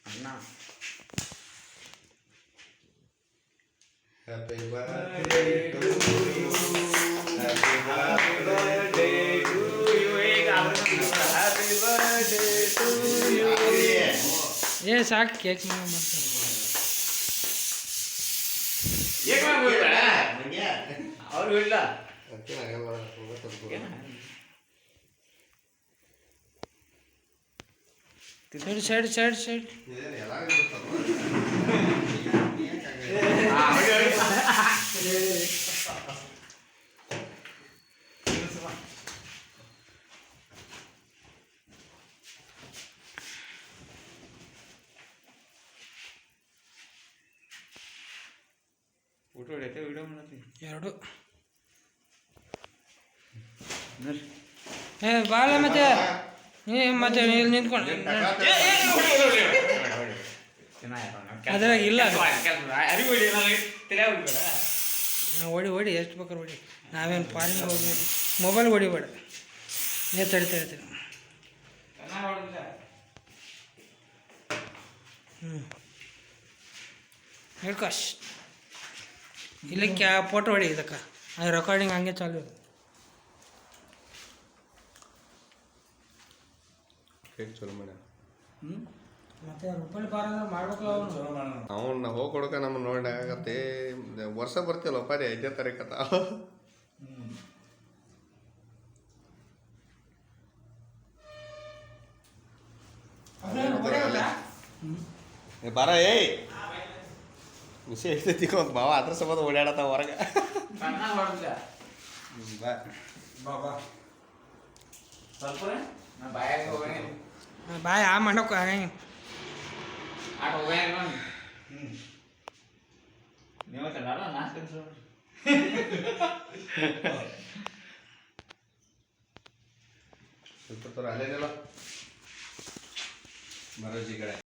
ಅಣ್ಣ Happy birthday to you. Happy birthday to you. Happy birthday to you. ಏ ಸಾಕು cake ಮಾಡ್ತಾರೆ ಅವರು ಇಲ್ಲ side side side side photo ಹೊಡೆಯುತ್ತೆ ವಿಡಿಯೋ ಮಾಡತ್ತಿ ಎರಡು ಏ ಬಾಳ ಮತ್ತೆ ಮತ್ತೆ ಇಲ್ಲಿ ನಿಂತ್ಕೊಂಡು ಅದ್ರಾಗ ಇಲ್ಲ ಹೊಡಿ ಹೊಡಿ ಎಷ್ಟು ಬೇಕಾದ್ರೆ ಹೊಡಿ ನಾವೇನು ಫಾರಿನ್ ಹೋಗಿ ಮೊಬೈಲ್ ಹೊಡಿಬೇಡ ತಡಿ ಹ್ಞೂ ಹೇಳ್ಕಾಶ್ ಇಲ್ಲಿ ಫೋಟೋ ಹೊಡಿ ಇದಕ್ಕೆ ಅದು ರೆಕಾರ್ಡಿಂಗ್ ಹಂಗೆ ಚಾಲು ಚಲೋ ಮಾಡ ಮತ್ತೆ ರೂಪಾಯಿ ಬಾರ ಮಾಡ್ಬೇಕಲ್ಲ ಅವನ್ನ ಹೋಗಿ ಕೊಡಕ ನಮ್ಮ ನೋಡಿ ಆಗತ್ತೆ ವರ್ಷ ಬರ್ತೀವಲ್ಲ ಪಾರಿ 5ನೇ ತಾರೀಕತ್ತ ಬಾರ ಏಯ್ ವಿಷಯ ಹೇಳ್ತೈತಿ ಒಂದು ಭಾವ ಅದ್ರ ಸಂಬಂಧ ಓಡಾಡತ್ತ ಹೊರಗೆ ಬಾಯ್ ಆ ಮಾಡಕ್ಕೆ ಆಗಂಗಿಲ್ಲ ಅಲ್ಲೇನಿಲ್ಲ ಬರೋಜಿ ಕಡೆ